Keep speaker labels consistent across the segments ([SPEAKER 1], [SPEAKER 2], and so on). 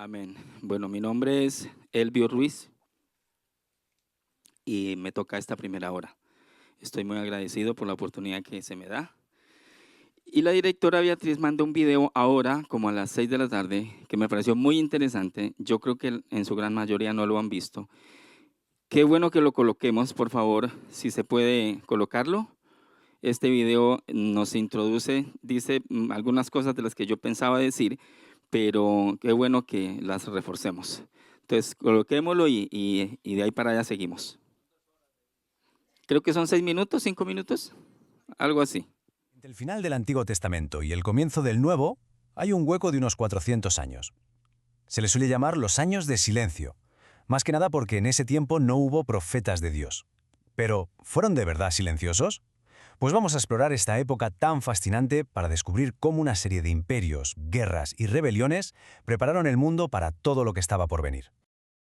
[SPEAKER 1] Amén. Bueno, mi nombre es Elvio Ruiz y me toca esta primera hora. Estoy muy agradecido por la oportunidad que se me da. Y la directora Beatriz mandó un video ahora, como a las 6 de la tarde, que me pareció muy interesante. Yo creo que en su gran mayoría no lo han visto. Qué bueno que lo coloquemos, por favor, si se puede colocarlo. Este video nos introduce, dice algunas cosas de las que yo pensaba decir, pero qué bueno que las reforcemos. Entonces, coloquémoslo y de ahí para allá seguimos. Creo que son 6 minutos, 5 minutos, algo así.
[SPEAKER 2] Entre el final del Antiguo Testamento y el comienzo del Nuevo, hay un hueco de unos 400 años. Se le suele llamar los años de silencio, más que nada porque en ese tiempo no hubo profetas de Dios. Pero, ¿fueron de verdad silenciosos? Pues vamos a explorar esta época tan fascinante para descubrir cómo una serie de imperios, guerras y rebeliones prepararon el mundo para todo lo que estaba por venir.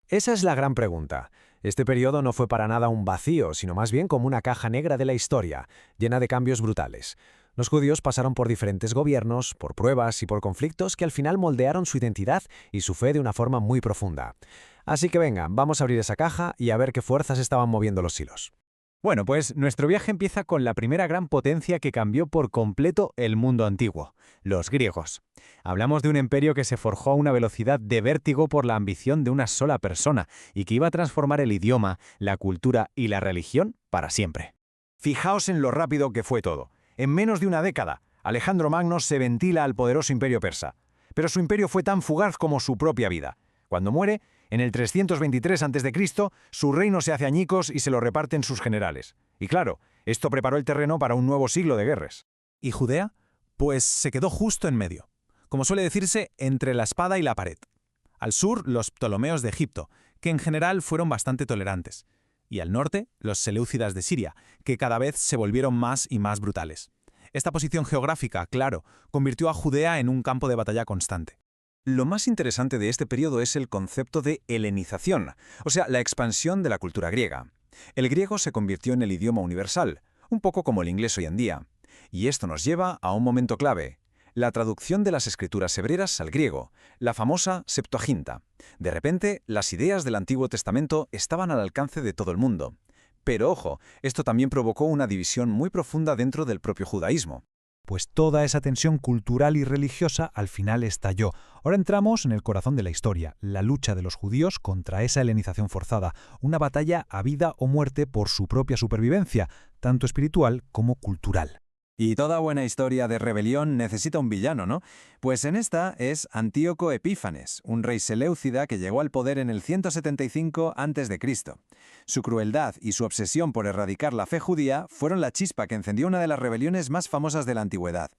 [SPEAKER 3] Esa es la gran pregunta. Este periodo no fue para nada un vacío, sino más bien como una caja negra de la historia, llena de cambios brutales. Los judíos pasaron por diferentes gobiernos, por pruebas y por conflictos que al final moldearon su identidad y su fe de una forma muy profunda. Así que venga, vamos a abrir esa caja y a ver qué fuerzas estaban moviendo los hilos.
[SPEAKER 4] Bueno, pues nuestro viaje empieza con la primera gran potencia que cambió por completo el mundo antiguo, los griegos. Hablamos de un imperio que se forjó a una velocidad de vértigo por la ambición de una sola persona y que iba a transformar el idioma, la cultura y la religión para siempre.
[SPEAKER 5] Fijaos en lo rápido que fue todo. En menos de una década, Alejandro Magno se ventila al poderoso imperio persa. Pero su imperio fue tan fugaz como su propia vida. Cuando muere, en el 323 a.C., su reino se hace añicos y se lo reparten sus generales. Y claro, esto preparó el terreno para un nuevo siglo de guerras.
[SPEAKER 2] ¿Y Judea? Pues se quedó justo en medio. Como suele decirse, entre la espada y la pared. Al sur, los Ptolomeos de Egipto, que en general fueron bastante tolerantes. Y al norte, los Seleucidas de Siria, que cada vez se volvieron más y más brutales. Esta posición geográfica, claro, convirtió a Judea en un campo de batalla constante.
[SPEAKER 5] Lo más interesante de este periodo es el concepto de helenización, o sea, la expansión de la cultura griega. El griego se convirtió en el idioma universal, un poco como el inglés hoy en día. Y esto nos lleva a un momento clave: la traducción de las escrituras hebreas al griego, la famosa Septuaginta. De repente, las ideas del Antiguo Testamento estaban al alcance de todo el mundo. Pero ojo, esto también provocó una división muy profunda dentro del propio judaísmo.
[SPEAKER 3] Pues toda esa tensión cultural y religiosa al final estalló. Ahora entramos en el corazón de la historia, la lucha de los judíos contra esa helenización forzada, una batalla a vida o muerte por su propia supervivencia, tanto espiritual como cultural.
[SPEAKER 5] Y toda buena historia de rebelión necesita un villano, ¿no? Pues en esta es Antíoco Epífanes, un rey seleucida que llegó al poder en el 175 a.C. Su crueldad y su obsesión por erradicar la fe judía fueron la chispa que encendió una de las rebeliones más famosas de la antigüedad.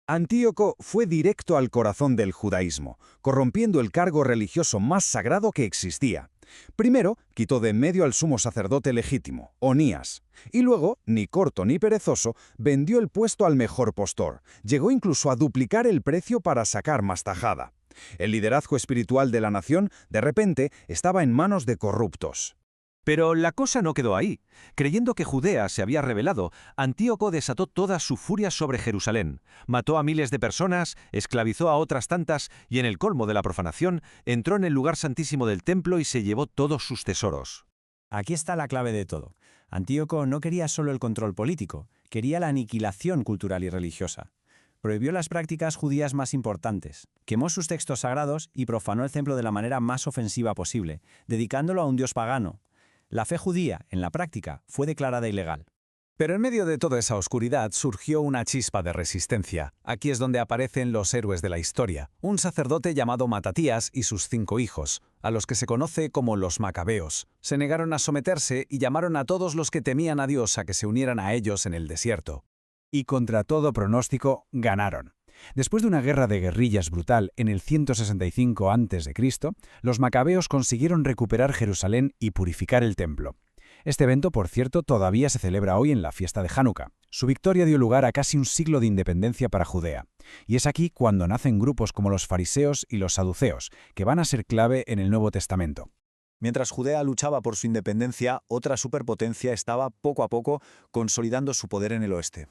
[SPEAKER 5] Antíoco fue directo al corazón del judaísmo, corrompiendo el cargo religioso más sagrado que existía. Primero, quitó de en medio al sumo sacerdote legítimo, Onías, y luego, ni corto ni perezoso, vendió el puesto al mejor postor. Llegó incluso a duplicar el precio para sacar más tajada. El liderazgo espiritual de la nación, de repente, estaba en manos de corruptos.
[SPEAKER 6] Pero la cosa no quedó ahí. Creyendo que Judea se había rebelado, Antíoco desató toda su furia sobre Jerusalén, mató a miles de personas, esclavizó a otras tantas y en el colmo de la profanación entró en el lugar santísimo del templo y se llevó todos sus tesoros.
[SPEAKER 7] Aquí está la clave de todo. Antíoco no quería solo el control político, quería la aniquilación cultural y religiosa. Prohibió las prácticas judías más importantes, quemó sus textos sagrados y profanó el templo de la manera más ofensiva posible, dedicándolo a un dios pagano. La fe judía, en la práctica, fue declarada ilegal.
[SPEAKER 2] Pero en medio de toda esa oscuridad surgió una chispa de resistencia. Aquí es donde aparecen los héroes de la historia. Un sacerdote llamado Matatías y sus 5 hijos, a los que se conoce como los Macabeos. Se negaron a someterse y llamaron a todos los que temían a Dios a que se unieran a ellos en el desierto.
[SPEAKER 3] Y contra todo pronóstico, ganaron. Después de una guerra de guerrillas brutal en el 165 a.C., los macabeos consiguieron recuperar Jerusalén y purificar el templo. Este evento, por cierto, todavía se celebra hoy en la fiesta de Hanukkah. Su victoria dio lugar a casi un siglo de independencia para Judea. Y es aquí cuando nacen grupos como los fariseos y los saduceos, que van a ser clave en el Nuevo Testamento.
[SPEAKER 5] Mientras Judea luchaba por su independencia, otra superpotencia estaba poco a poco consolidando su poder en el oeste.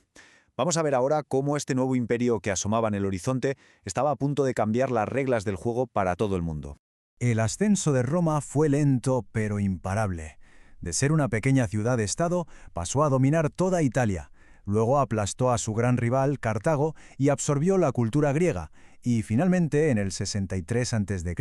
[SPEAKER 5] Vamos a ver ahora cómo este nuevo imperio que asomaba en el horizonte estaba a punto de cambiar las reglas del juego para todo el mundo.
[SPEAKER 2] El ascenso de Roma fue lento pero imparable. De ser una pequeña ciudad-estado, pasó a dominar toda Italia. Luego aplastó a su gran rival, Cartago, y absorbió la cultura griega. Y finalmente, en el 63 a.C.,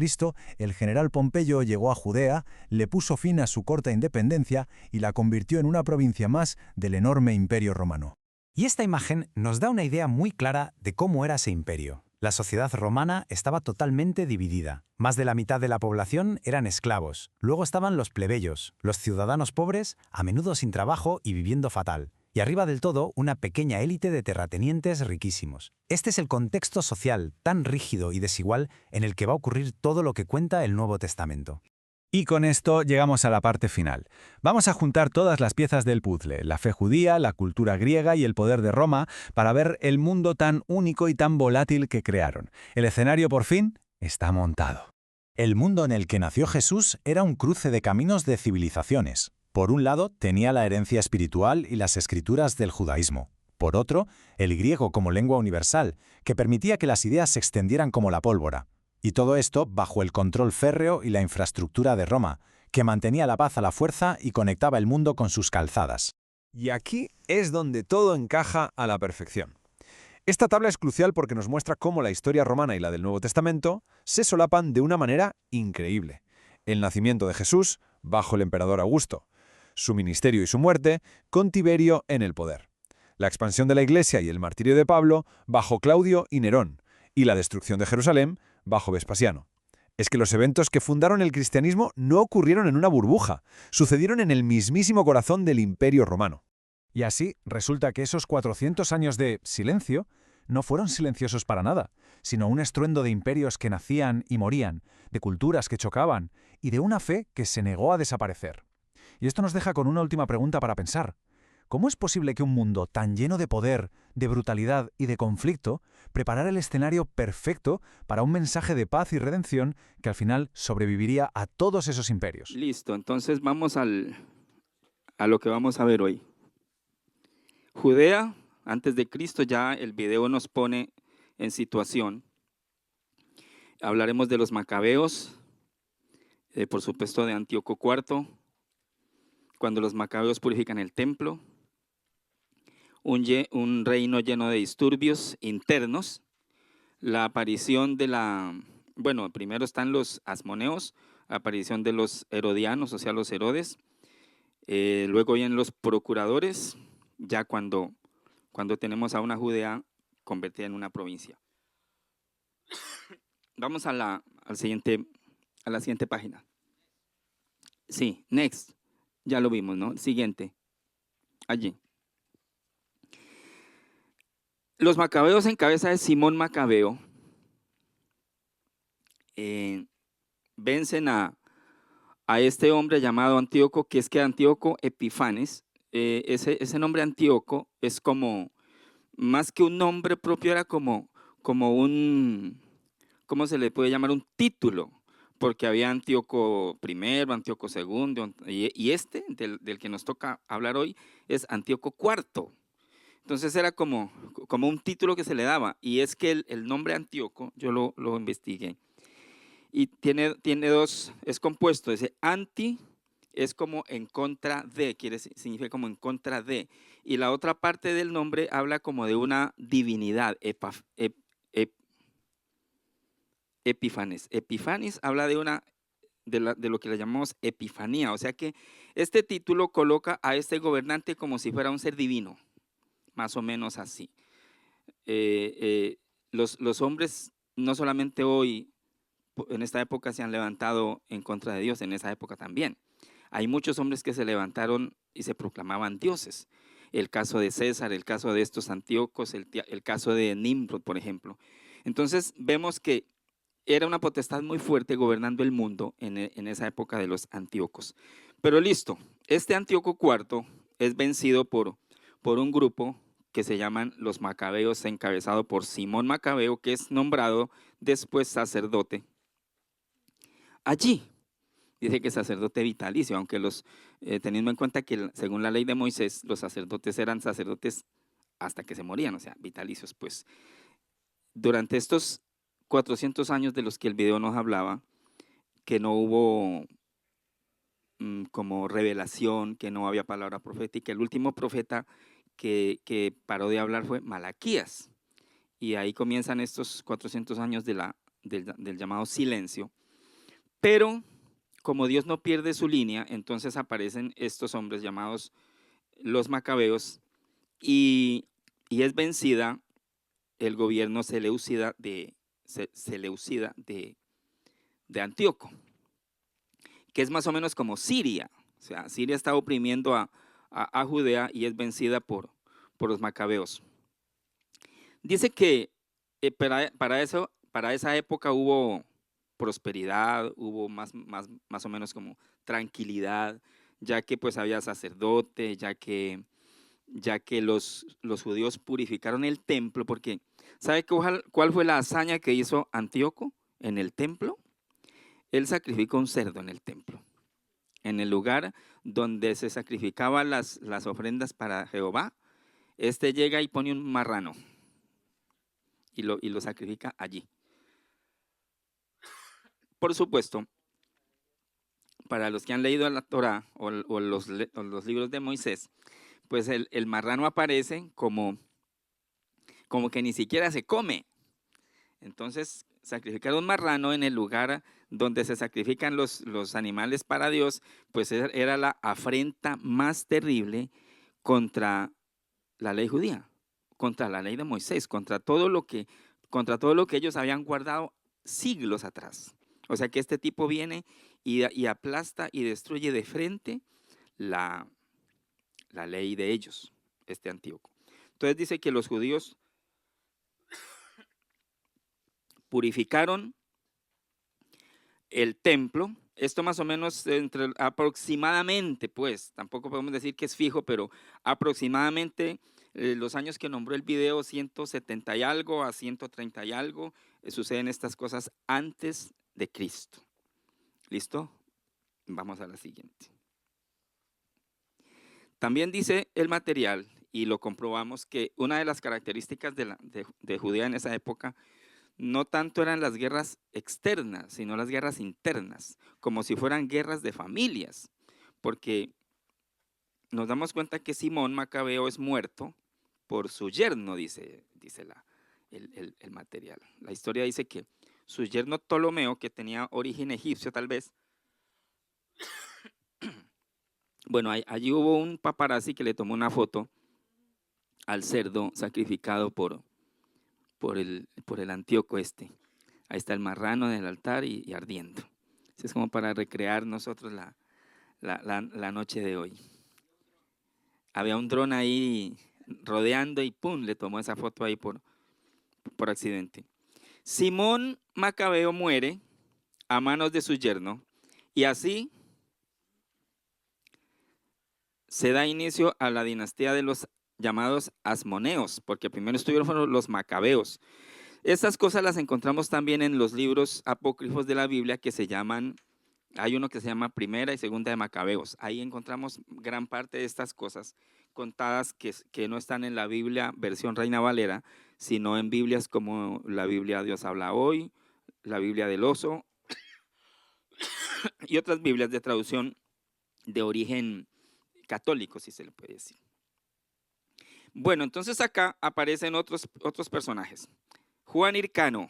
[SPEAKER 2] el general Pompeyo llegó a Judea, le puso fin a su corta independencia y la convirtió en una provincia más del enorme imperio romano.
[SPEAKER 3] Y esta imagen nos da una idea muy clara de cómo era ese imperio. La sociedad romana estaba totalmente dividida. Más de la mitad de la población eran esclavos. Luego estaban los plebeyos, los ciudadanos pobres, a menudo sin trabajo y viviendo fatal. Y arriba del todo, una pequeña élite de terratenientes riquísimos. Este es el contexto social tan rígido y desigual en el que va a ocurrir todo lo que cuenta el Nuevo Testamento.
[SPEAKER 4] Y con esto llegamos a la parte final. Vamos a juntar todas las piezas del puzzle, la fe judía, la cultura griega y el poder de Roma, para ver el mundo tan único y tan volátil que crearon. El escenario, por fin, está montado.
[SPEAKER 7] El mundo en el que nació Jesús era un cruce de caminos de civilizaciones. Por un lado, tenía la herencia espiritual y las escrituras del judaísmo. Por otro, el griego como lengua universal, que permitía que las ideas se extendieran como la pólvora. Y todo esto bajo el control férreo y la infraestructura de Roma, que mantenía la paz a la fuerza y conectaba el mundo con sus calzadas.
[SPEAKER 6] Y aquí es donde todo encaja a la perfección. Esta tabla es crucial porque nos muestra cómo la historia romana y la del Nuevo Testamento se solapan de una manera increíble. El nacimiento de Jesús bajo el emperador Augusto, su ministerio y su muerte con Tiberio en el poder, la expansión de la Iglesia y el martirio de Pablo bajo Claudio y Nerón, y la destrucción de Jerusalén bajo Vespasiano. Es que los eventos que fundaron el cristianismo no ocurrieron en una burbuja, sucedieron en el mismísimo corazón del Imperio Romano.
[SPEAKER 3] Y así resulta que esos 400 años de silencio no fueron silenciosos para nada, sino un estruendo de imperios que nacían y morían, de culturas que chocaban y de una fe que se negó a desaparecer. Y esto nos deja con una última pregunta para pensar. ¿Cómo es posible que un mundo tan lleno de poder, de brutalidad y de conflicto preparara el escenario perfecto para un mensaje de paz y redención que al final sobreviviría a todos esos imperios?
[SPEAKER 1] Listo, entonces vamos a lo que vamos a ver hoy. Judea, antes de Cristo, ya el video nos pone en situación. Hablaremos de los macabeos, por supuesto de Antíoco IV, cuando los macabeos purifican el templo, un reino lleno de disturbios internos, la aparición de primero están los asmoneos, aparición de los herodianos, o sea, los Herodes, luego vienen los procuradores, ya cuando tenemos a una Judea convertida en una provincia. Vamos a la siguiente página. Sí, next, ya lo vimos, ¿no? Siguiente, allí. Los macabeos en cabeza de Simón Macabeo vencen a este hombre llamado Antíoco, que es que Antíoco Epifanes. Ese nombre Antíoco es como, más que un nombre propio, era como un, ¿cómo se le puede llamar? Un título, porque había Antíoco I, Antíoco II, y este, del que nos toca hablar hoy, es Antíoco IV. Entonces era como un título que se le daba, y es que el nombre Antíoco, yo lo investigué, y tiene dos, es compuesto, ese anti es como en contra de, significa como en contra de, y la otra parte del nombre habla como de una divinidad, Epifanes. Epifanes habla de lo que le llamamos epifanía, o sea que este título coloca a este gobernante como si fuera un ser divino, más o menos así. Los hombres, no solamente hoy, en esta época se han levantado en contra de Dios, en esa época también. Hay muchos hombres que se levantaron y se proclamaban dioses. El caso de César, el caso de estos Antíocos, el caso de Nimrod, por ejemplo. Entonces vemos que era una potestad muy fuerte gobernando el mundo en esa época de los Antíocos. Pero listo, este Antíoco IV es vencido por un grupo que se llaman los Macabeos, encabezado por Simón Macabeo, que es nombrado después sacerdote. Allí dice que sacerdote vitalicio, aunque teniendo en cuenta que según la ley de Moisés, los sacerdotes eran sacerdotes hasta que se morían, o sea, vitalicios. Pues durante estos 400 años de los que el video nos hablaba, que no hubo como revelación, que no había palabra profética. El último profeta que paró de hablar fue Malaquías. Y ahí comienzan estos 400 años del llamado silencio. Pero como Dios no pierde su línea, entonces aparecen estos hombres llamados los macabeos y es vencida el gobierno seleucida de Antíoco, que es más o menos como Siria. O sea, Siria está oprimiendo a Judea y es vencida por los macabeos. Dice que para esa época hubo prosperidad, hubo más o menos como tranquilidad, ya que pues había sacerdote, ya que los judíos purificaron el templo, porque ¿sabe cuál fue la hazaña que hizo Antíoco en el templo? Él sacrificó un cerdo en el templo, en el lugar donde se sacrificaban las ofrendas para Jehová. Llega y pone un marrano y lo sacrifica allí. Por supuesto, para los que han leído la Torá o los libros de Moisés, pues el marrano aparece como que ni siquiera se come. Entonces, sacrificar un marrano en el lugar donde se sacrifican los animales para Dios, pues era la afrenta más terrible contra la ley judía, contra la ley de Moisés, contra todo lo que ellos habían guardado siglos atrás. O sea que este tipo viene y aplasta y destruye de frente la ley de ellos, Antíoco. Entonces dice que los judíos purificaron el templo. Esto más o menos aproximadamente, pues, tampoco podemos decir que es fijo, pero aproximadamente los años que nombró el video, 170 y algo a 130 y algo, suceden estas cosas antes de Cristo. ¿Listo? Vamos a la siguiente. También dice el material, y lo comprobamos, que una de las características de Judea en esa época no tanto eran las guerras externas, sino las guerras internas, como si fueran guerras de familias, porque nos damos cuenta que Simón Macabeo es muerto por su yerno, dice el material. La historia dice que su yerno Ptolomeo, que tenía origen egipcio tal vez, bueno, allí hubo un paparazzi que le tomó una foto al cerdo sacrificado por el Antíoco Ahí está el marrano en el altar y ardiendo. Eso es como para recrear nosotros la noche de hoy. Había un dron ahí rodeando y ¡pum! Le tomó esa foto ahí por accidente. Simón Macabeo muere a manos de su yerno y así se da inicio a la dinastía de los llamados asmoneos, porque primero estuvieron los macabeos. Estas cosas las encontramos también en los libros apócrifos de la Biblia que se llaman, hay uno que se llama Primera y Segunda de Macabeos. Ahí encontramos gran parte de estas cosas contadas que no están en la Biblia versión Reina Valera, sino en Biblias como la Biblia Dios habla hoy, la Biblia del oso y otras Biblias de traducción de origen católico, si se le puede decir. Bueno, entonces acá aparecen otros personajes. Juan Hircano.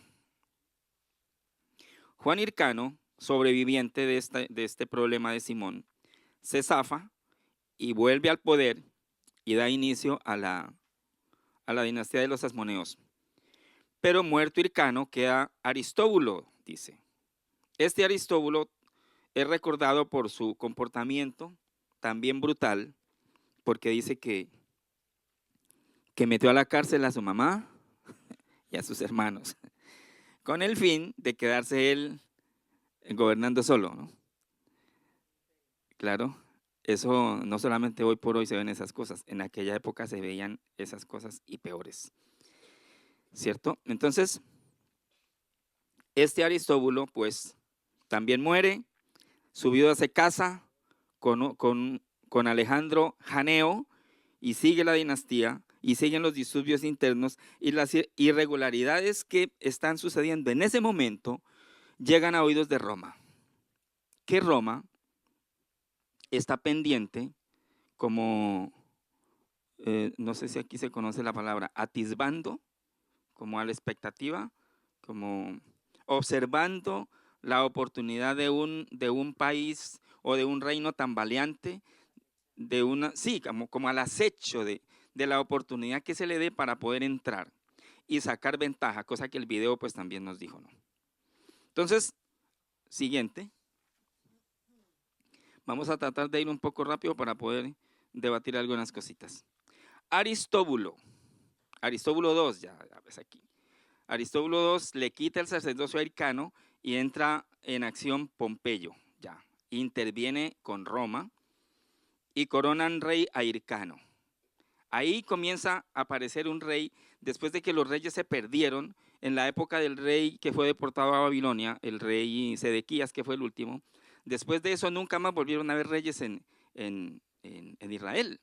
[SPEAKER 1] Juan Hircano, sobreviviente de este problema de Simón, se zafa y vuelve al poder y da inicio a la dinastía de los asmoneos. Pero muerto Hircano queda Aristóbulo, dice. Este Aristóbulo es recordado por su comportamiento también brutal, porque dice que metió a la cárcel a su mamá y a sus hermanos, con el fin de quedarse él gobernando solo, ¿no? Claro, eso no solamente hoy por hoy se ven esas cosas, en aquella época se veían esas cosas y peores, ¿cierto? Entonces, Aristóbulo pues también muere, su viuda se casa con Alejandro Janeo y sigue la dinastía y siguen los disturbios internos y las irregularidades que están sucediendo en ese momento llegan a oídos de Roma. que Roma está pendiente como, no sé si aquí se conoce la palabra, atisbando, como a la expectativa, como observando la oportunidad de un país o de un reino tambaleante, sí, como al acecho de la oportunidad que se le dé para poder entrar y sacar ventaja, cosa que el video pues también nos dijo, ¿no? Entonces, siguiente. Vamos a tratar de ir un poco rápido para poder debatir algunas cositas. Aristóbulo II, ya ves aquí. Aristóbulo II le quita el sacerdocio a Hircano y entra en acción Pompeyo, ya. Interviene con Roma y coronan rey a Hircano. Ahí comienza a aparecer un rey, después de que los reyes se perdieron, en la época del rey que fue deportado a Babilonia, el rey Sedequías, que fue el último. Después de eso nunca más volvieron a haber reyes en Israel,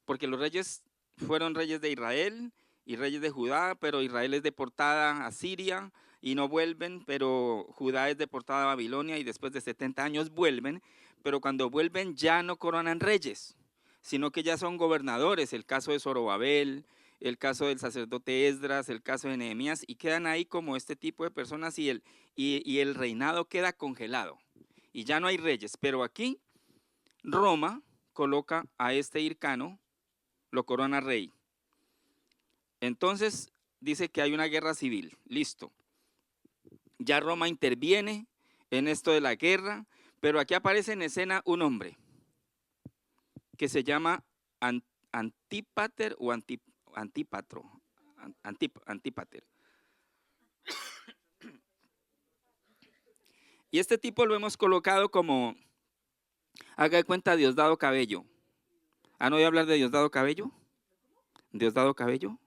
[SPEAKER 1] porque los reyes fueron reyes de Israel y reyes de Judá, pero Israel es deportada a Siria y no vuelven, pero Judá es deportada a Babilonia y después de 70 años vuelven, pero cuando vuelven ya no coronan reyes, sino que ya son gobernadores, el caso de Zorobabel, el caso del sacerdote Esdras, el caso de Nehemías, y quedan ahí como este tipo de personas y el reinado queda congelado y ya no hay reyes. Pero aquí Roma coloca a este Hircano, lo corona rey. Entonces dice que hay una guerra civil, listo. Ya Roma interviene en esto de la guerra, pero aquí aparece en escena un hombre que se llama Antípater o Antípatro, Antípater. Y este tipo lo hemos colocado como, haga de cuenta, Diosdado Cabello. ¿Han oído hablar de Diosdado Cabello? ¿Diosdado Cabello?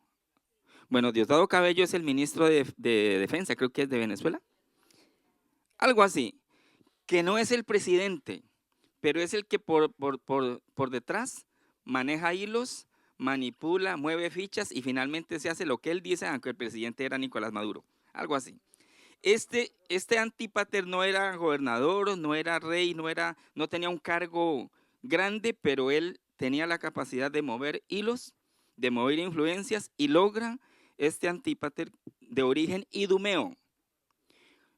[SPEAKER 1] Bueno, Diosdado Cabello es el ministro de Defensa, creo que es de Venezuela. Algo así, que no es el presidente, pero es el que por detrás maneja hilos, manipula, mueve fichas y finalmente se hace lo que él dice, aunque el presidente era Nicolás Maduro. Algo así. Este Antípater no era gobernador, no era rey, no tenía un cargo grande, pero él tenía la capacidad de mover hilos, de mover influencias, y logra este Antípater de origen idumeo.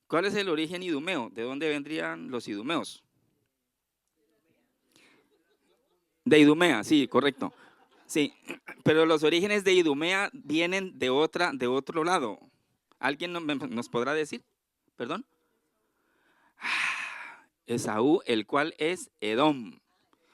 [SPEAKER 1] ¿Cuál es el origen idumeo? ¿De dónde vendrían los idumeos? De Idumea, sí, correcto. Sí, pero los orígenes de Idumea vienen de otro lado. ¿Alguien nos podrá decir? ¿Perdón? Esaú, el cual es Edom,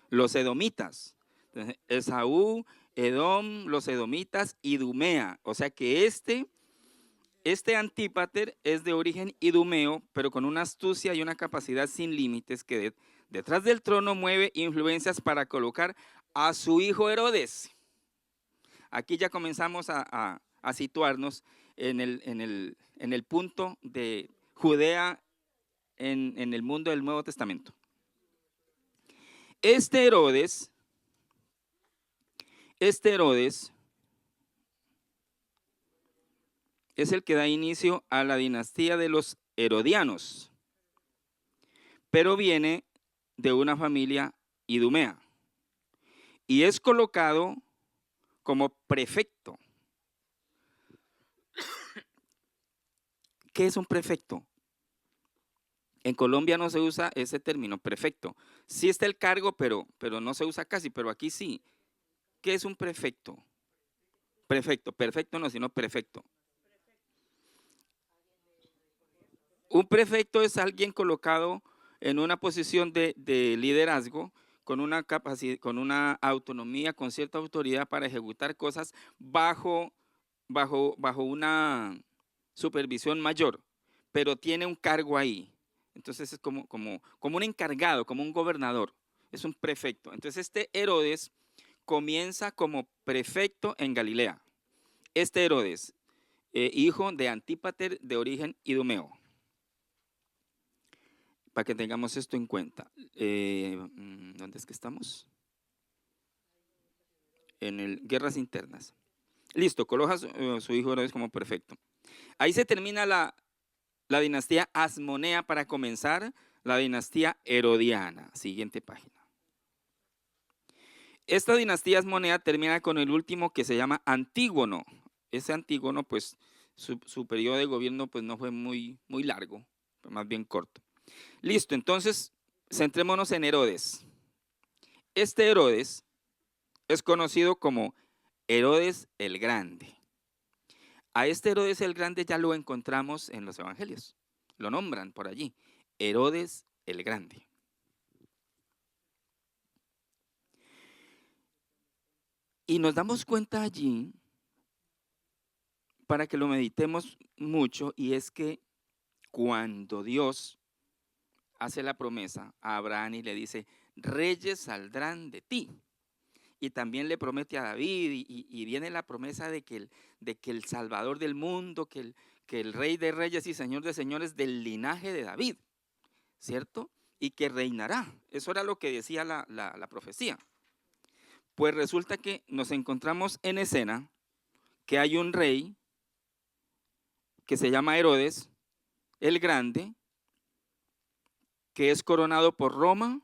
[SPEAKER 1] los edomitas. Entonces, Esaú, Edom, los edomitas, Idumea. O sea que este Antípater es de origen idumeo, pero con una astucia y una capacidad sin límites que detrás del trono mueve influencias para colocar a su hijo Herodes. Aquí ya comenzamos a situarnos en el punto de Judea en el mundo del Nuevo Testamento. Este Herodes es el que da inicio a la dinastía de los herodianos, pero viene de una familia idumea y es colocado como prefecto. ¿Qué es un prefecto? En Colombia no se usa ese término, prefecto. Sí está el cargo, pero no se usa casi, pero aquí sí. ¿Qué es un prefecto? Prefecto, perfecto no, sino prefecto. Un prefecto es alguien colocado en una posición de liderazgo, con una capacidad, con una autonomía, con cierta autoridad para ejecutar cosas bajo una supervisión mayor, pero tiene un cargo ahí. Entonces es como un encargado, como un gobernador. Es un prefecto. Entonces este Herodes comienza como prefecto en Galilea. Este Herodes, hijo de Antípater de origen idumeo. Para que tengamos esto en cuenta. ¿Dónde es que estamos? En el Guerras Internas. Listo, coloca su hijo Herodes como prefecto. Ahí se termina la dinastía asmonea para comenzar la dinastía herodiana. Siguiente página. Esta dinastía asmonea termina con el último que se llama Antígono. Ese Antígono, pues su periodo de gobierno pues no fue muy largo, fue más bien corto. Listo, entonces centrémonos en Herodes. Este Herodes es conocido como Herodes el Grande. A este Herodes el Grande ya lo encontramos en los evangelios, lo nombran por allí, Herodes el Grande. Y nos damos cuenta allí, para que lo meditemos mucho, y es que cuando Dios hace la promesa a Abraham y le dice, reyes saldrán de ti, y también le promete a David, y viene la promesa de que el Salvador del mundo, que el Rey de Reyes y Señor de Señores del linaje de David, ¿cierto? Y que reinará. Eso era lo que decía la profecía. Pues resulta que nos encontramos en escena que hay un rey que se llama Herodes el Grande, que es coronado por Roma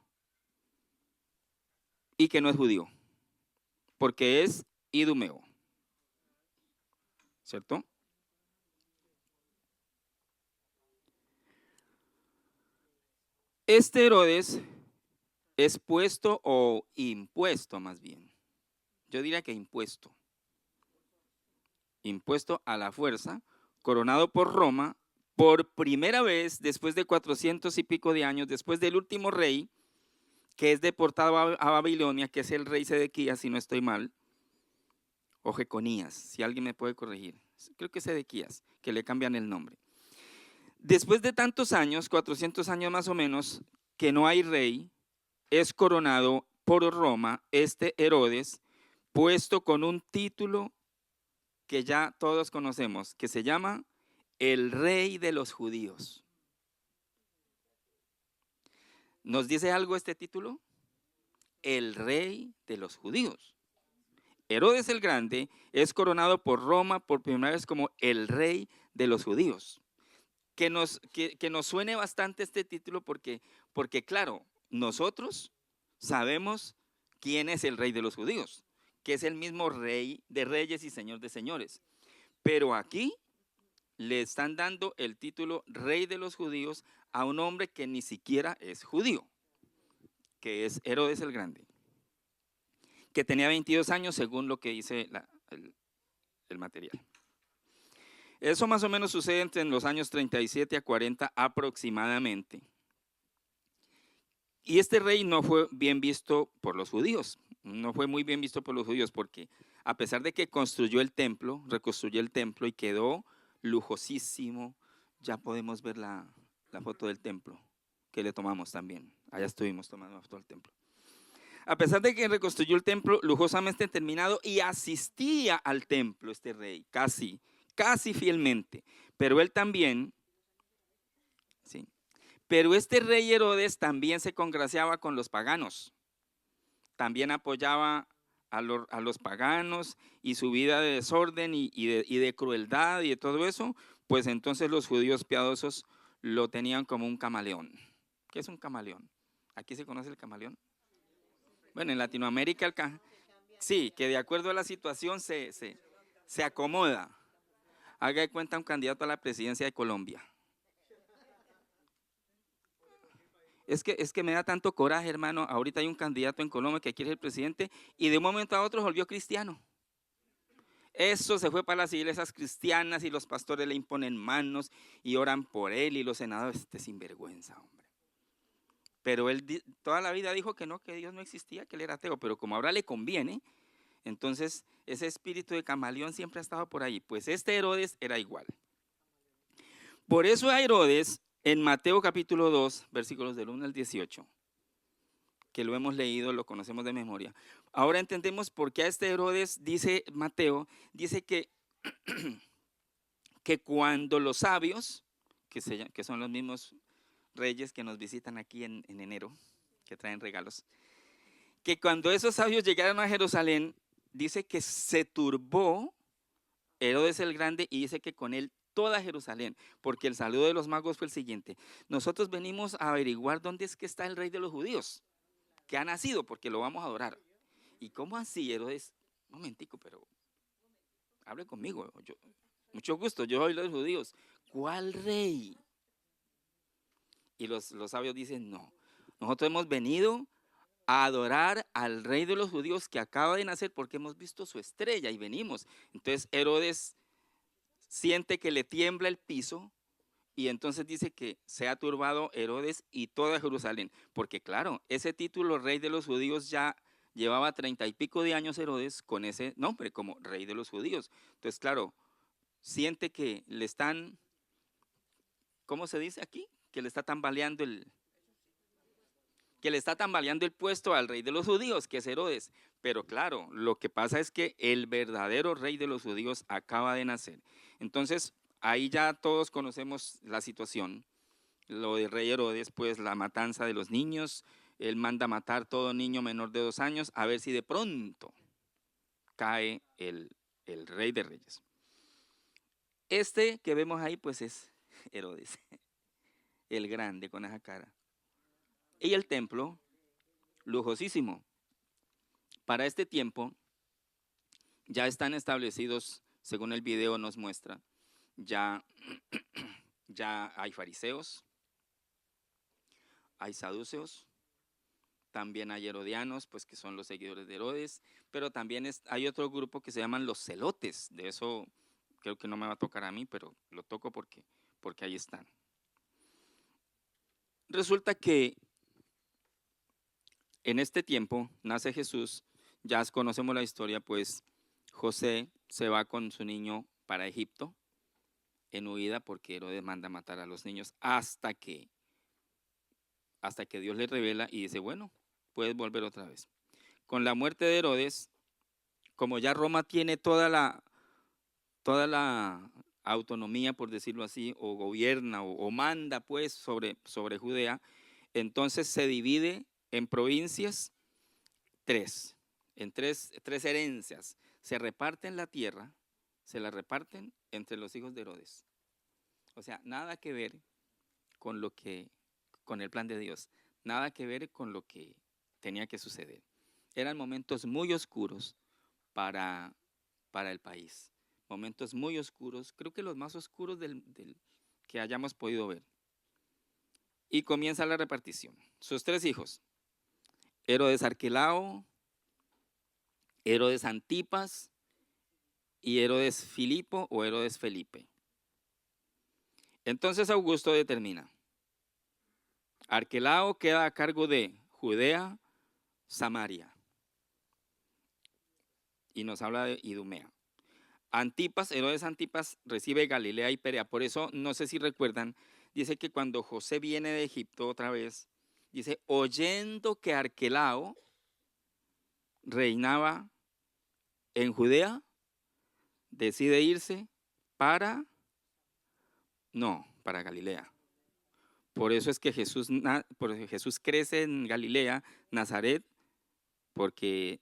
[SPEAKER 1] y que no es judío, porque es idumeo, ¿cierto? Este Herodes es puesto o impuesto más bien. Yo diría que impuesto. Impuesto a la fuerza, coronado por Roma, por primera vez después de 400 y pico de años, después del último rey, que es deportado a Babilonia, que es el rey Sedequías, si no estoy mal, o Jeconías, si alguien me puede corregir. Creo que es Sedequías, que le cambian el nombre. Después de tantos años, 400 años más o menos, que no hay rey, es coronado por Roma, este Herodes, puesto con un título que ya todos conocemos, que se llama el Rey de los Judíos. ¿Nos dice algo este título? El Rey de los Judíos. Herodes el Grande es coronado por Roma por primera vez como el Rey de los Judíos. Que nos suene bastante este título porque claro, nosotros sabemos quién es el Rey de los Judíos, que es el mismo Rey de Reyes y Señor de Señores. Pero aquí le están dando el título Rey de los Judíos a un hombre que ni siquiera es judío, que es Herodes el Grande, que tenía 22 años según lo que dice el material. Eso más o menos sucede entre los años 37 a 40 aproximadamente. Y este rey no fue bien visto por los judíos, no fue muy bien visto por los judíos porque a pesar de que construyó el templo, reconstruyó el templo y quedó lujosísimo, ya podemos ver la foto del templo que le tomamos también, allá estuvimos tomando la foto del templo. A pesar de que reconstruyó el templo lujosamente terminado y asistía al templo este rey, casi fielmente, pero él también, sí, pero este rey Herodes también se congraciaba con los paganos, también apoyaba a los paganos y su vida de desorden y de crueldad y de todo eso, pues entonces los judíos piadosos lo tenían como un camaleón. ¿Qué es un camaleón? ¿Aquí se conoce el camaleón? Bueno, en Latinoamérica, sí, que de acuerdo a la situación se acomoda. Haga de cuenta un candidato a la presidencia de Colombia. Es que me da tanto coraje, hermano. Ahorita hay un candidato en Colombia que quiere ser presidente y de un momento a otro se volvió cristiano. Eso se fue para las iglesias cristianas y los pastores le imponen manos y oran por él y los senadores, sinvergüenza, hombre. Pero él toda la vida dijo que no, que Dios no existía, que él era ateo, pero como ahora le conviene, entonces ese espíritu de camaleón siempre ha estado por ahí. Pues este Herodes era igual. Por eso a Herodes, en Mateo capítulo 2, versículos del 1 al 18, que lo hemos leído, lo conocemos de memoria. Ahora entendemos por qué a este Herodes, dice Mateo, dice que cuando los sabios, que son los mismos reyes que nos visitan aquí en enero, que traen regalos, que cuando esos sabios llegaron a Jerusalén, dice que se turbó Herodes el Grande y dice que con él toda Jerusalén, porque el saludo de los magos fue el siguiente: nosotros venimos a averiguar dónde es que está el rey de los judíos, que ha nacido, porque lo vamos a adorar. ¿Y cómo así, Herodes? Un momentico, pero hable conmigo. Mucho gusto, yo soy los judíos. ¿Cuál rey? Y los sabios dicen, no, nosotros hemos venido a adorar al rey de los judíos que acaba de nacer porque hemos visto su estrella y venimos. Entonces Herodes siente que le tiembla el piso y entonces dice que se ha turbado Herodes y toda Jerusalén. Porque claro, ese título rey de los judíos ya llevaba 30 y pico de años Herodes con ese nombre como rey de los judíos. Entonces claro, siente que le están, ¿cómo se dice aquí? Que le está tambaleando el puesto al rey de los judíos, que es Herodes. Pero claro, lo que pasa es que el verdadero rey de los judíos acaba de nacer. Entonces, ahí ya todos conocemos la situación. Lo de rey Herodes, pues la matanza de los niños. Él manda matar todo niño menor de 2 años a ver si de pronto cae el rey de reyes. Este que vemos ahí, pues es Herodes, el grande con esa cara. Y el templo, lujosísimo. Para este tiempo ya están establecidos, según el video nos muestra, ya hay fariseos, hay saduceos, también hay herodianos, pues que son los seguidores de Herodes, pero también hay otro grupo que se llaman los celotes. De eso creo que no me va a tocar a mí, pero lo toco porque ahí están. Resulta que en este tiempo nace Jesús, ya conocemos la historia, pues José se va con su niño para Egipto en huida porque Herodes manda matar a los niños hasta que Dios le revela y dice, bueno, puedes volver otra vez. Con la muerte de Herodes, como ya Roma tiene toda la autonomía, por decirlo así, o gobierna o manda pues sobre Judea, entonces se divide en provincias en tres herencias. Se reparten la tierra, se la reparten entre los hijos de Herodes. O sea, nada que ver con el plan de Dios, nada que ver con lo que tenía que suceder. Eran momentos muy oscuros para el país, momentos muy oscuros, creo que los más oscuros del que hayamos podido ver. Y comienza la repartición. Sus 3 hijos, Herodes Arquelao, Herodes Antipas y Herodes Filipo o Herodes Felipe. Entonces Augusto determina, Arquelao queda a cargo de Judea, Samaria, y nos habla de Idumea. Herodes Antipas recibe Galilea y Perea. Por eso, no sé si recuerdan, dice que cuando José viene de Egipto otra vez, dice, oyendo que Arquelao reinaba en Judea, decide irse para Galilea. Por eso es que Jesús crece en Galilea, Nazaret, porque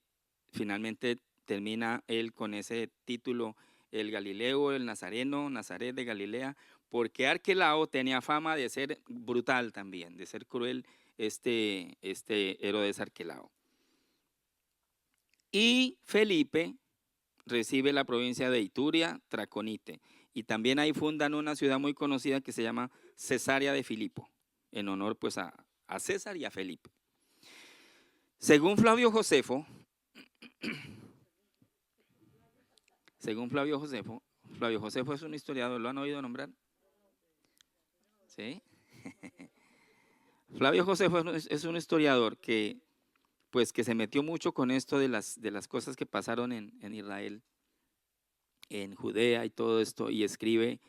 [SPEAKER 1] finalmente termina él con ese título, el Galileo, el Nazareno, Nazaret de Galilea, porque Arquelao tenía fama de ser brutal también, de ser cruel este Herodes Arquelao. Y Felipe recibe la provincia de Ituria, Traconite, y también ahí fundan una ciudad muy conocida que se llama Cesarea de Filipo, en honor pues a César y a Felipe. Según Flavio Josefo, Flavio Josefo es un historiador, ¿lo han oído nombrar? ¿Sí? Flavio Josefo es un historiador que se metió mucho con esto de las cosas que pasaron en Israel, en Judea y todo esto, y escribe,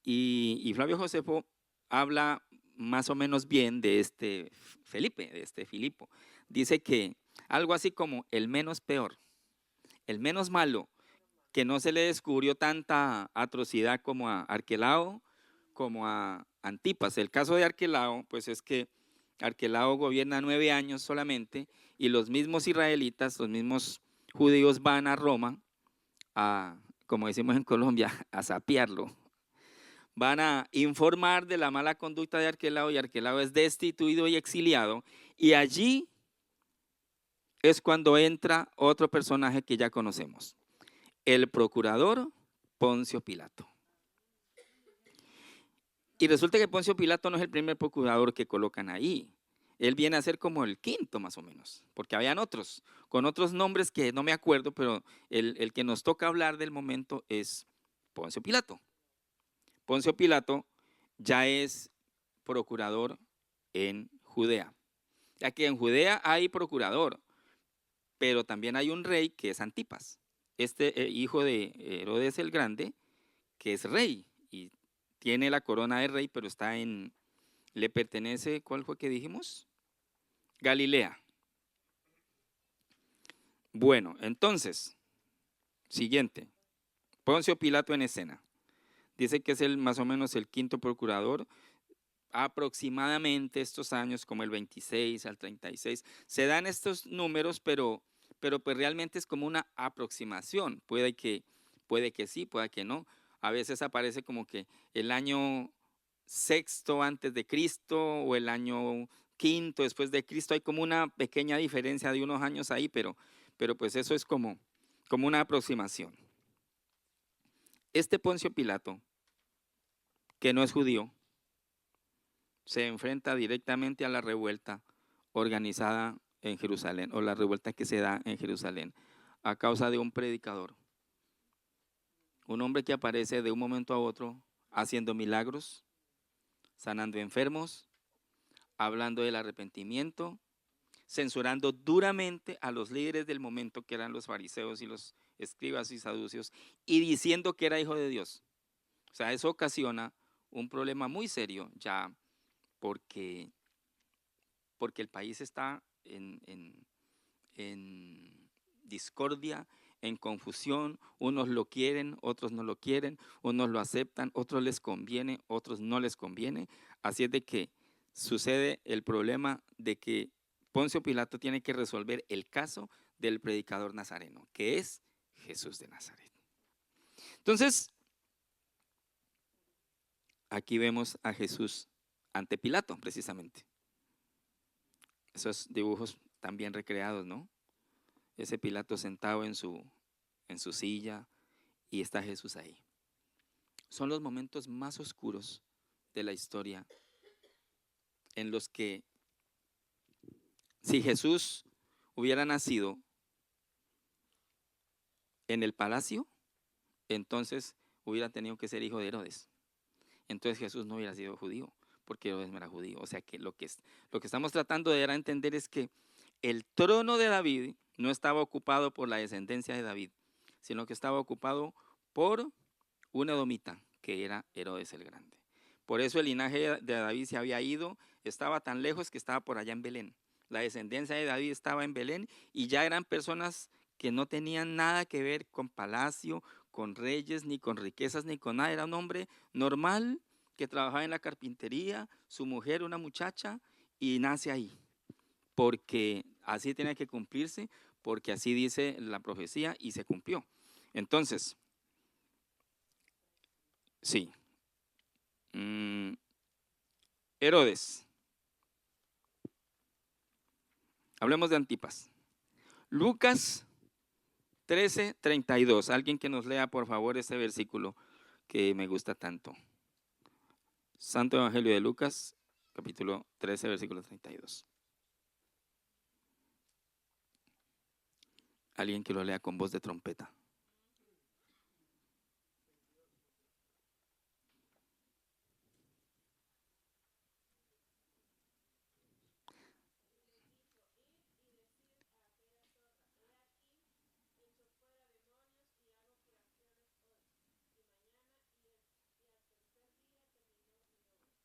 [SPEAKER 1] y Flavio Josefo habla más o menos bien de este Felipe, de este Filipo. Dice que algo así como el menos peor, el menos malo, que no se le descubrió tanta atrocidad como a Arquelao, como a Antipas. El caso de Arquelao, pues es que Arquelao gobierna 9 años solamente y los mismos israelitas, los mismos judíos van a Roma, como decimos en Colombia, a sapearlo. van a informar de la mala conducta de Arquelao y Arquelao es destituido y exiliado. Y allí es cuando entra otro personaje que ya conocemos, el procurador Poncio Pilato. Y resulta que Poncio Pilato no es el primer procurador que colocan ahí. Él viene a ser como el quinto más o menos, porque habían otros, con otros nombres que no me acuerdo, pero el que nos toca hablar del momento es Poncio Pilato. Poncio Pilato ya es procurador en Judea, ya que en Judea hay procurador, pero también hay un rey que es Antipas, hijo de Herodes el Grande, que es rey y tiene la corona de rey, pero le pertenece, ¿cuál fue que dijimos? Galilea. Bueno, entonces, siguiente, Poncio Pilato en escena. Dice que es más o menos el quinto procurador, aproximadamente estos años, como el 26 al 36. Se dan estos números, pero pues realmente es como una aproximación. Puede que sí, puede que no. A veces aparece como que el año sexto antes de Cristo o el año quinto después de Cristo. Hay como una pequeña diferencia de unos años ahí, pero pues eso es como una aproximación. Este Poncio Pilato, que no es judío, se enfrenta directamente a la revuelta organizada en Jerusalén, o la revuelta que se da en Jerusalén, a causa de un predicador. Un hombre que aparece de un momento a otro haciendo milagros, sanando enfermos, hablando del arrepentimiento, censurando duramente a los líderes del momento, que eran los fariseos y los escribas y saduceos, y diciendo que era hijo de Dios. O sea, eso ocasiona un problema muy serio ya, porque el país está en discordia, en confusión. Unos lo quieren, otros no lo quieren, unos lo aceptan, otros les conviene, otros no les conviene. Así es de que sucede el problema de que Poncio Pilato tiene que resolver el caso del predicador nazareno, que es Jesús de Nazaret. Entonces, aquí vemos a Jesús ante Pilato, precisamente. Esos dibujos también recreados, ¿no? Ese Pilato sentado en su silla y está Jesús ahí. Son los momentos más oscuros de la historia, en los que si Jesús hubiera nacido en el palacio, entonces hubiera tenido que ser hijo de Herodes. Entonces Jesús no hubiera sido judío, porque Herodes no era judío. O sea que lo que estamos tratando de dar a entender es que el trono de David no estaba ocupado por la descendencia de David, sino que estaba ocupado por un edomita, que era Herodes el Grande. Por eso el linaje de David se había ido, estaba tan lejos que estaba por allá en Belén. La descendencia de David estaba en Belén y ya eran personas que no tenían nada que ver con palacio, con reyes, ni con riquezas, ni con nada. Era un hombre normal que trabajaba en la carpintería, su mujer, una muchacha, y nace ahí. Porque así tenía que cumplirse, porque así dice la profecía y se cumplió. Entonces, sí. Herodes. Hablemos de Antipas. Lucas 13:32. Alguien que nos lea, por favor, ese versículo que me gusta tanto. Santo Evangelio de Lucas, capítulo 13, versículo 32. Alguien que lo lea con voz de trompeta.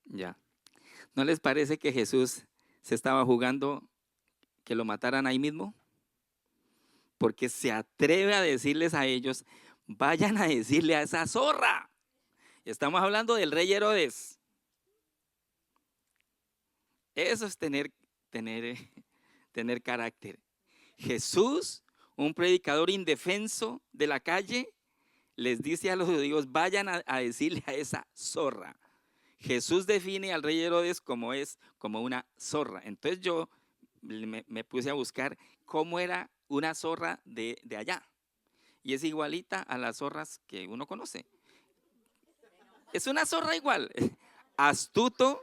[SPEAKER 1] Ya. ¿No les parece que Jesús se estaba jugando que lo mataran ahí mismo? Porque se atreve a decirles a ellos, vayan a decirle a esa zorra. Estamos hablando del rey Herodes. Eso es tener carácter. Jesús, un predicador indefenso de la calle, les dice a los judíos, vayan a decirle a esa zorra. Jesús define al rey Herodes como una zorra. Entonces yo me puse a buscar cómo era una zorra de allá. Y es igualita a las zorras que uno conoce. Es una zorra igual. Astuto,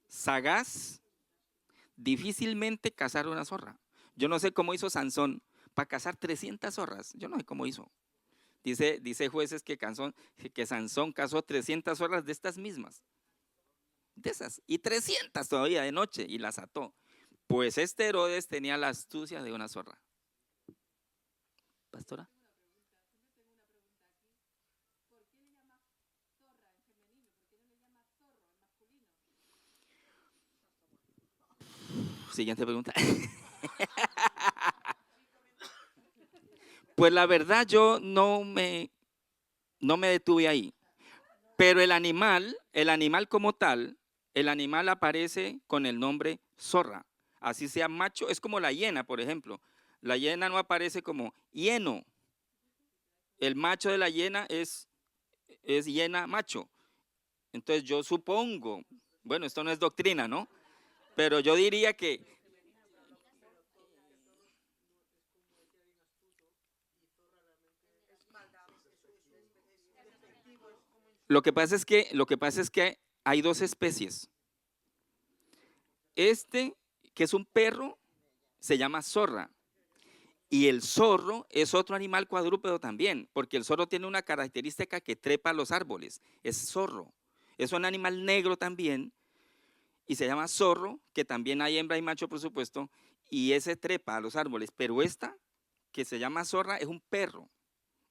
[SPEAKER 1] sagaz, difícilmente cazar una zorra. Yo no sé cómo hizo Sansón para cazar 300 zorras. Yo no sé cómo hizo. Dice Jueces que Sansón cazó 300 zorras de estas mismas. De esas. Y 300 todavía de noche y las ató. Pues este Herodes tenía la astucia de una zorra. Pastora. Siguiente pregunta. Pues la verdad yo no me detuve ahí. Pero el animal como tal, el animal aparece con el nombre zorra. Así sea macho, es como la hiena, por ejemplo. La hiena no aparece como hieno. El macho de la hiena es hiena macho. Entonces yo supongo, bueno, esto no es doctrina, ¿no? Pero yo diría que lo que pasa es que hay dos especies. Este, que es un perro, se llama zorra. Y el zorro es otro animal cuadrúpedo también, porque el zorro tiene una característica que trepa a los árboles. Es zorro. Es un animal negro también y se llama zorro, que también hay hembra y macho, por supuesto, y ese trepa a los árboles. Pero esta, que se llama zorra, es un perro.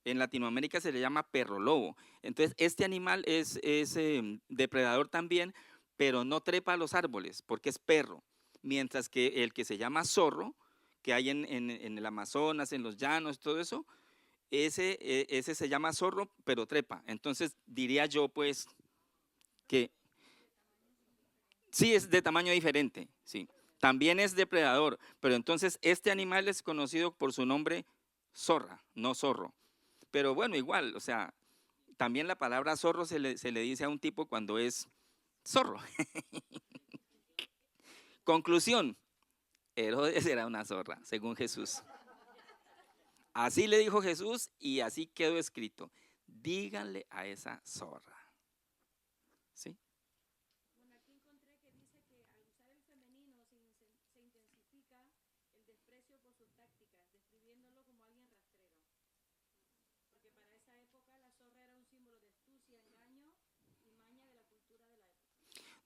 [SPEAKER 1] En Latinoamérica se le llama perro lobo. Entonces, este animal es depredador también, pero no trepa a los árboles porque es perro. Mientras que el que se llama zorro, que hay en el Amazonas, en los llanos, todo eso, ese se llama zorro, pero trepa. Entonces, diría yo, pues, que sí es de tamaño diferente, sí. También es depredador, pero entonces este animal es conocido por su nombre zorra, no zorro. Pero bueno, igual, o sea, también la palabra zorro se le dice a un tipo cuando es zorro. Conclusión, Herodes era una zorra, según Jesús. Así le dijo Jesús y así quedó escrito. Díganle a esa zorra. ¿Sí?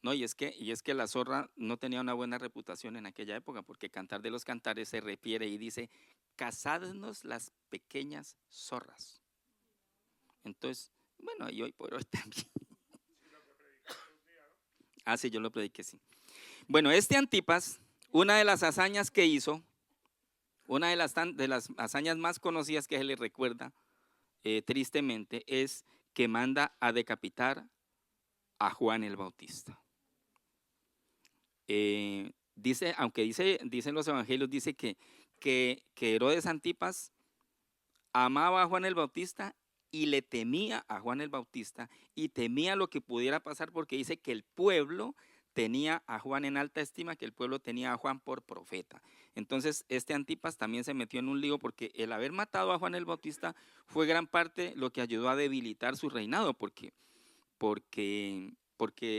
[SPEAKER 1] No, y es que la zorra no tenía una buena reputación en aquella época, porque Cantar de los Cantares se refiere y dice, cazadnos las pequeñas zorras. Entonces, bueno, y hoy por hoy también. Ah, sí, yo lo prediqué, sí. Bueno, este Antipas, una de las hazañas que hizo, una de las hazañas más conocidas que se le recuerda, tristemente, es que manda a decapitar a Juan el Bautista. Dicen los evangelios, dice que Herodes Antipas amaba a Juan el Bautista y le temía a Juan el Bautista y temía lo que pudiera pasar porque dice que el pueblo tenía a Juan en alta estima, que el pueblo tenía a Juan por profeta. Entonces este Antipas también se metió en un lío porque el haber matado a Juan el Bautista fue gran parte lo que ayudó a debilitar su reinado porque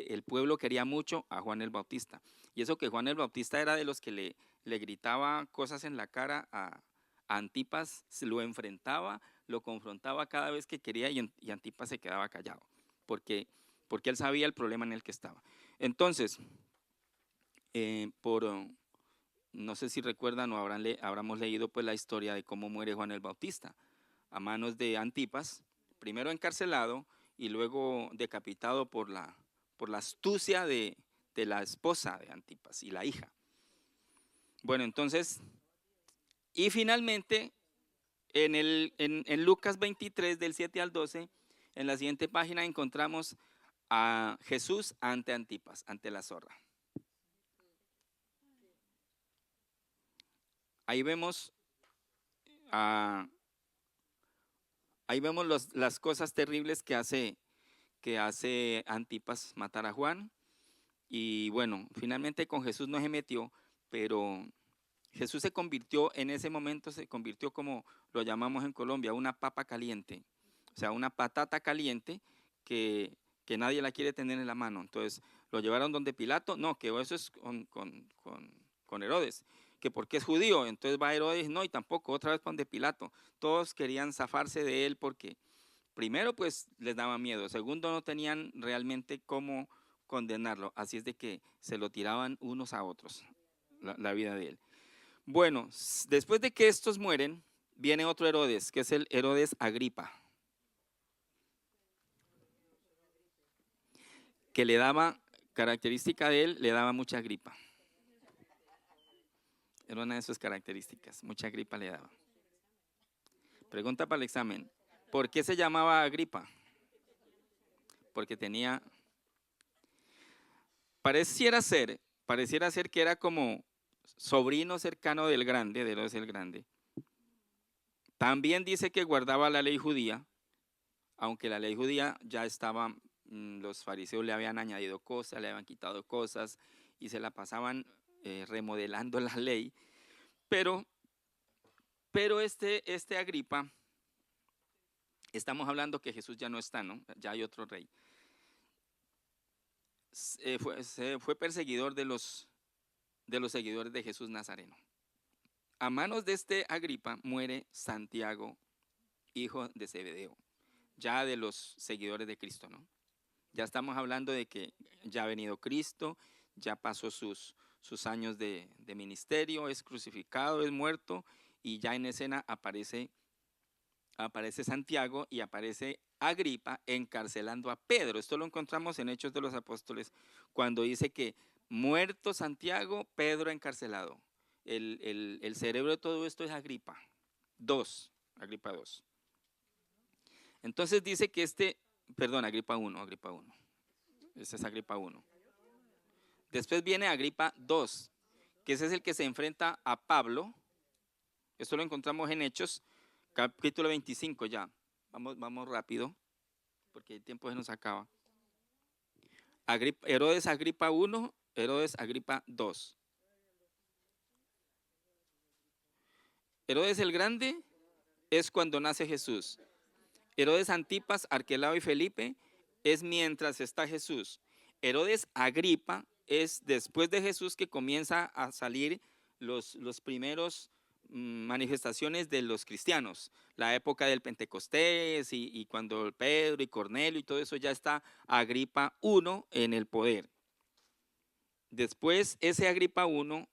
[SPEAKER 1] el pueblo quería mucho a Juan el Bautista. Y eso que Juan el Bautista era de los que le gritaba cosas en la cara a Antipas, lo enfrentaba, lo confrontaba cada vez que quería y Antipas se quedaba callado, porque él sabía el problema en el que estaba. Entonces, no sé si recuerdan o habramos leído pues la historia de cómo muere Juan el Bautista, a manos de Antipas, primero encarcelado y luego decapitado por la astucia de la esposa de Antipas y la hija. Bueno, entonces, y finalmente, en Lucas 23, del 7 al 12, en la siguiente página encontramos a Jesús ante Antipas, ante la zorra. Ahí vemos a Ahí vemos las cosas terribles que hace Antipas, matar a Juan. Y bueno, finalmente con Jesús no se metió, pero Jesús se convirtió, en ese momento se convirtió, como lo llamamos en Colombia, una papa caliente. O sea, una patata caliente que nadie la quiere tener en la mano. Entonces, lo llevaron donde Pilato. No, que eso es con Herodes. Que porque es judío. Entonces va Herodes, no, y tampoco, otra vez donde Pilato. Todos querían zafarse de él porque, primero, pues les daba miedo. Segundo, no tenían realmente cómo condenarlo. Así es de que se lo tiraban unos a otros, la vida de él. Bueno, después de que estos mueren, viene otro Herodes, que es el Herodes Agripa, que le daba, característica de él, le daba mucha gripa. Era una de sus características, mucha gripa le daba. Pregunta para el examen, ¿por qué se llamaba Agripa? Porque tenía, pareciera ser que era como sobrino cercano del grande, de Herodes el Grande. También dice que guardaba la ley judía, aunque la ley judía ya estaba, los fariseos le habían añadido cosas, le habían quitado cosas y se la pasaban remodelando la ley. Pero este Agripa, estamos hablando que Jesús ya no está, ¿no? Ya hay otro rey. Fue perseguidor de los seguidores de Jesús Nazareno. A manos de este Agripa muere Santiago, hijo de Zebedeo, ya de los seguidores de Cristo, ¿no? Ya estamos hablando de que ya ha venido Cristo, ya pasó sus años de ministerio, es crucificado, es muerto, y ya en escena aparece Santiago y aparece Agripa encarcelando a Pedro. Esto lo encontramos en Hechos de los Apóstoles, cuando dice que muerto Santiago, Pedro encarcelado. El cerebro de todo esto es Agripa 2. Entonces dice que Agripa 1. Ese es Agripa 1. Después viene Agripa 2, que ese es el que se enfrenta a Pablo. Esto lo encontramos en Hechos, capítulo 25 ya. Vamos rápido, porque el tiempo se nos acaba. Herodes Agripa 1, Herodes Agripa 2. Herodes el Grande es cuando nace Jesús. Herodes Antipas, Arquelao y Felipe es mientras está Jesús. Herodes Agripa es después de Jesús, que comienza a salir los primeros manifestaciones de los cristianos. La época del Pentecostés y cuando Pedro y Cornelio y todo eso, ya está Agripa I en el poder. Después ese Agripa I,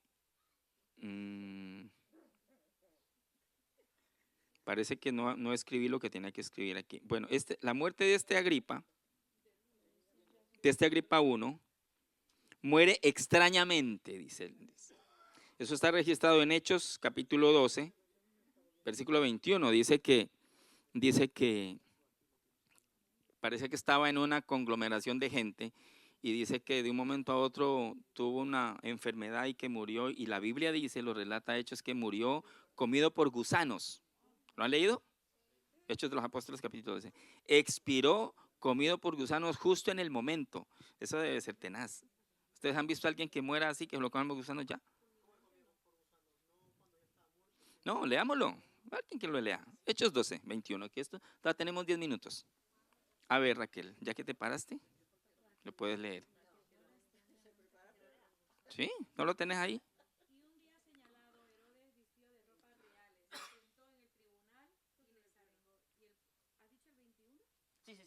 [SPEAKER 1] parece que no escribí lo que tenía que escribir aquí. Bueno, la muerte de este Agripa I, muere extrañamente, dice. Eso está registrado en Hechos, capítulo 12, versículo 21. Dice que parece que estaba en una conglomeración de gente y dice que de un momento a otro tuvo una enfermedad y que murió. Y la Biblia dice, lo relata Hechos, que murió comido por gusanos. ¿Lo han leído? Hechos de los Apóstoles, capítulo 12. Expiró comido por gusanos justo en el momento. Eso debe ser tenaz. ¿Ustedes han visto a alguien que muera así, que lo coman por gusanos ya? No, leámoslo. Alguien que lo lea. Hechos 12, 21. Aquí todavía tenemos 10 minutos. A ver, Raquel, ya que te paraste, lo puedes leer. ¿Sí? ¿No lo tenés ahí?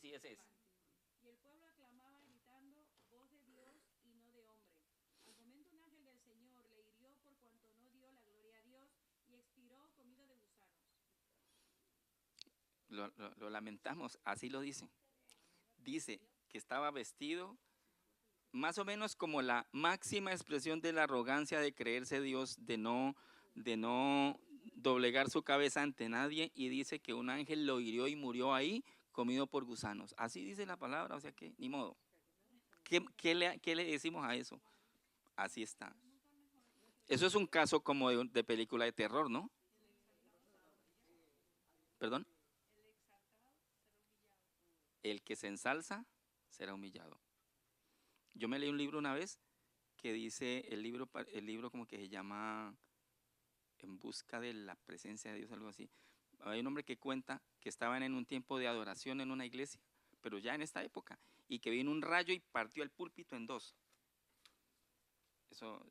[SPEAKER 1] Sí, ese es.
[SPEAKER 8] Y el pueblo aclamaba gritando, voz de Dios y no de hombre. Al momento un ángel del Señor le hirió por cuanto no dio la gloria a Dios y expiró comido de gusanos.
[SPEAKER 1] Lo lamentamos, así lo dice. Dice que estaba vestido más o menos como la máxima expresión de la arrogancia de creerse Dios, de no doblegar su cabeza ante nadie, y dice que un ángel lo hirió y murió ahí, comido por gusanos. Así dice la palabra, o sea que ni modo. ¿Qué le decimos a eso? Así está. Eso es un caso como de película de terror, ¿no? ¿Perdón? el que se ensalza será humillado. Yo me leí un libro una vez que dice, el libro como que se llama En busca de la presencia de Dios, algo así. Hay un hombre que cuenta que estaban en un tiempo de adoración en una iglesia, pero ya en esta época, y que vino un rayo y partió el púlpito en dos. Eso,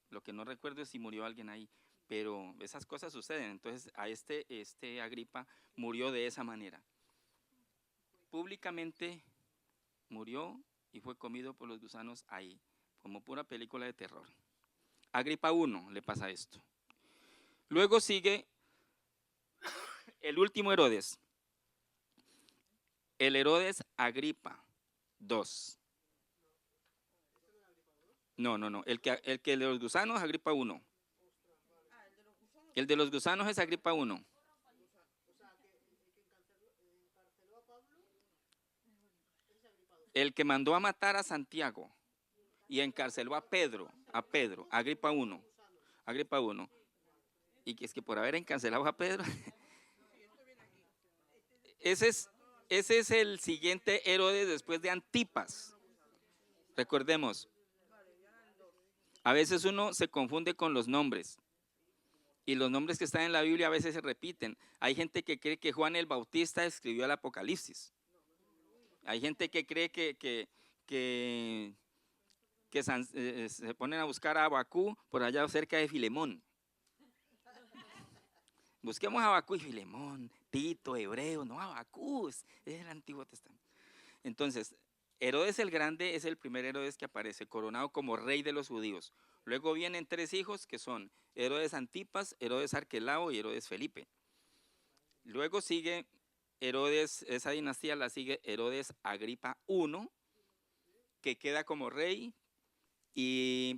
[SPEAKER 1] lo que no recuerdo es si murió alguien ahí, pero esas cosas suceden. Entonces a este Agripa murió de esa manera. Públicamente murió y fue comido por los gusanos ahí, como pura película de terror. Agripa I le pasa esto. Luego sigue el último Herodes, el Herodes Agripa II. No, el que de los gusanos, Agripa I. El de los gusanos es Agripa I. El que mandó a matar a Santiago y encarceló a Pedro, Agripa I. Y que es que por haber encarcelado a Pedro, ese es el siguiente Herodes después de Antipas. Recordemos, a veces uno se confunde con los nombres. Y los nombres que están en la Biblia a veces se repiten. Hay gente que cree que Juan el Bautista escribió el Apocalipsis. Hay gente que cree se ponen a buscar a Abacú por allá cerca de Filemón. Busquemos a Abacú y Filemón, Tito, Hebreo, no, Abacú, es el Antiguo Testamento. Entonces, Herodes el Grande es el primer Herodes que aparece, coronado como rey de los judíos. Luego vienen tres hijos que son Herodes Antipas, Herodes Arquelao y Herodes Felipe. Luego sigue Herodes, esa dinastía la sigue Herodes Agripa I, que queda como rey,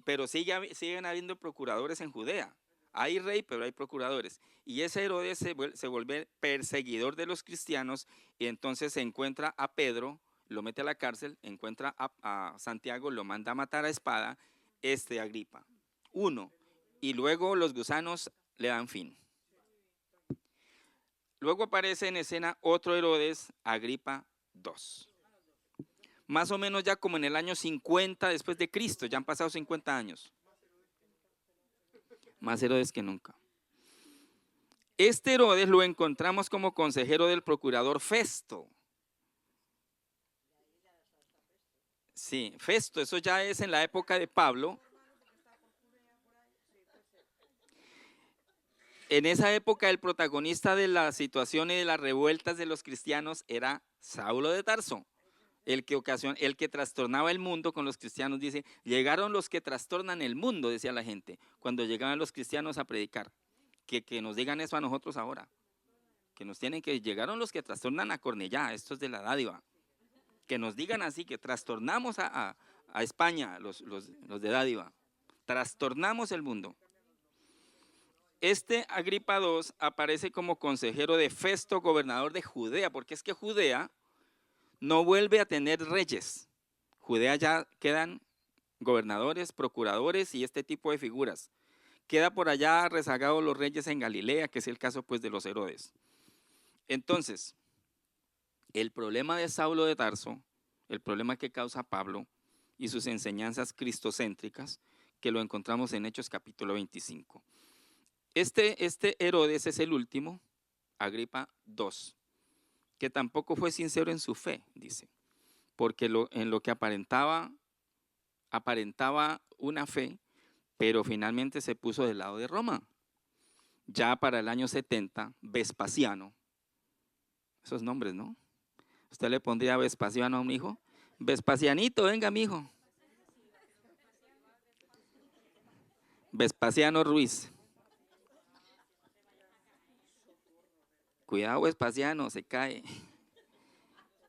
[SPEAKER 1] pero siguen habiendo procuradores en Judea. Hay rey, pero hay procuradores. Y ese Herodes se vuelve perseguidor de los cristianos y entonces se encuentra a Pedro, lo mete a la cárcel, encuentra a Santiago, lo manda a matar a espada, Agripa I. Y luego los gusanos le dan fin. Luego aparece en escena otro Herodes, Agripa II. Más o menos ya como en el año 50 después de Cristo, ya han pasado 50 años. Más Herodes que nunca. Este Herodes lo encontramos como consejero del procurador Festo. Sí, Festo, eso ya es en la época de Pablo. En esa época el protagonista de la situación y de las revueltas de los cristianos era Saulo de Tarso, el que trastornaba el mundo con los cristianos. Dice, llegaron los que trastornan el mundo, decía la gente, cuando llegaban los cristianos a predicar. Que nos digan eso a nosotros ahora, llegaron los que trastornan a Cornellá, estos de la dádiva. Que nos digan así, que trastornamos a España, los de dádiva. Trastornamos el mundo. Este Agripa II aparece como consejero de Festo, gobernador de Judea, porque es que Judea no vuelve a tener reyes. Judea ya quedan gobernadores, procuradores y este tipo de figuras. Queda por allá rezagados los reyes en Galilea, que es el caso pues de los Herodes. Entonces, el problema de Saulo de Tarso, el problema que causa Pablo y sus enseñanzas cristocéntricas, que lo encontramos en Hechos capítulo 25. Este Herodes es el último, Agripa II, que tampoco fue sincero en su fe, dice, porque en lo que aparentaba una fe, pero finalmente se puso del lado de Roma. Ya para el año 70, Vespasiano, esos nombres, ¿no? ¿Usted le pondría Vespasiano a un hijo? Vespasianito, venga, mijo. Vespasiano Ruiz. Cuidado, Vespasiano, se cae.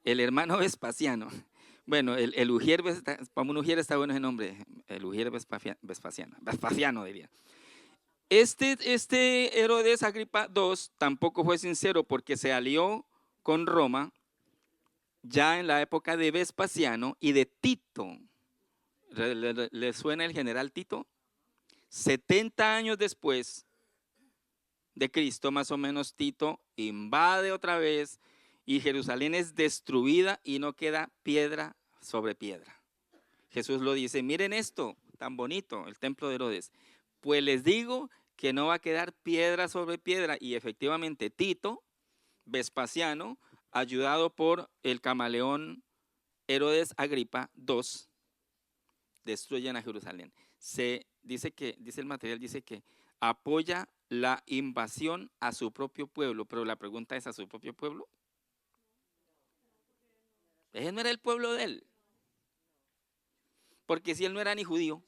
[SPEAKER 1] El hermano Vespasiano. Bueno, el Ujier, para un Ujier está bueno ese nombre. El Ujier Vespasiano diría. Este Herodes Agripa II tampoco fue sincero porque se alió con Roma ya en la época de Vespasiano y de Tito. ¿Le suena el general Tito? 70 años después de Cristo, más o menos, Tito invade otra vez y Jerusalén es destruida y no queda piedra sobre piedra. Jesús lo dice, miren esto tan bonito, el templo de Herodes. Pues les digo que no va a quedar piedra sobre piedra. Y efectivamente Tito, Vespasiano, ayudado por el camaleón Herodes Agripa II, destruyen a Jerusalén. Dice el material, dice que apoya la invasión a su propio pueblo, pero la pregunta es, ¿a su propio pueblo? Ese no era el pueblo de él, porque si él no era ni judío,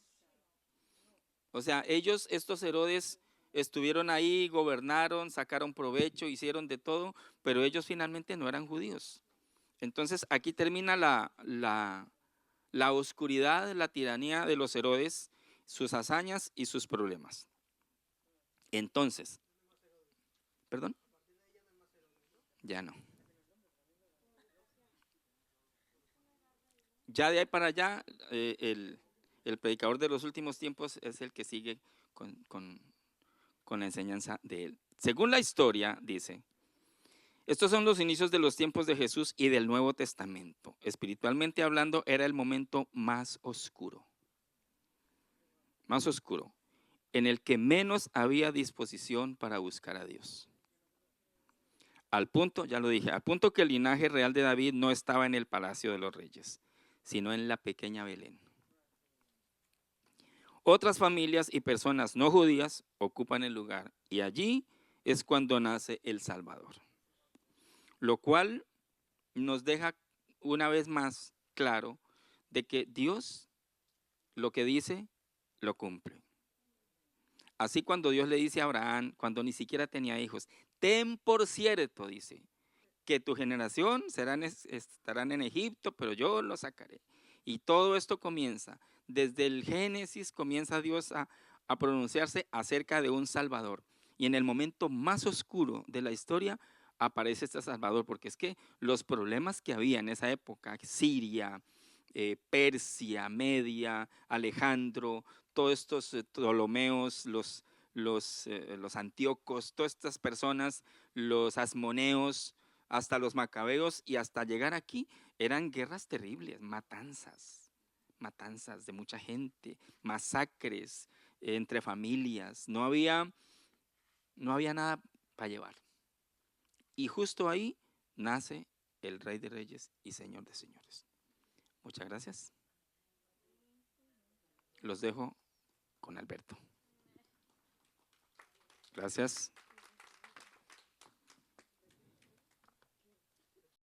[SPEAKER 1] o sea, estos Herodes, estuvieron ahí, gobernaron, sacaron provecho, hicieron de todo, pero ellos finalmente no eran judíos. Entonces aquí termina la oscuridad, la tiranía de los Herodes, sus hazañas y sus problemas. Entonces, ¿perdón? Ya no. Ya de ahí para allá, el predicador de los últimos tiempos es el que sigue con la enseñanza de él. Según la historia, dice, estos son los inicios de los tiempos de Jesús y del Nuevo Testamento. Espiritualmente hablando, era el momento más oscuro, en el que menos había disposición para buscar a Dios. Al punto, ya lo dije, al punto que el linaje real de David no estaba en el palacio de los reyes, sino en la pequeña Belén. Otras familias y personas no judías ocupan el lugar y allí es cuando nace el Salvador. Lo cual nos deja una vez más claro de que Dios lo que dice, lo cumple. Así cuando Dios le dice a Abraham, cuando ni siquiera tenía hijos, ten por cierto, dice, que tu generación estarán en Egipto, pero yo los sacaré. Y todo esto comienza, desde el Génesis comienza Dios a pronunciarse acerca de un Salvador. Y en el momento más oscuro de la historia aparece este Salvador, porque es que los problemas que había en esa época, Siria, Persia, Media, Alejandro, todos estos Ptolomeos, los Antíocos, todas estas personas, los Asmoneos, hasta los Macabeos y hasta llegar aquí, eran guerras terribles, matanzas de mucha gente, masacres entre familias, no había nada para llevar. Y justo ahí nace el Rey de Reyes y Señor de Señores. Muchas gracias. Los dejo con Alberto. Gracias.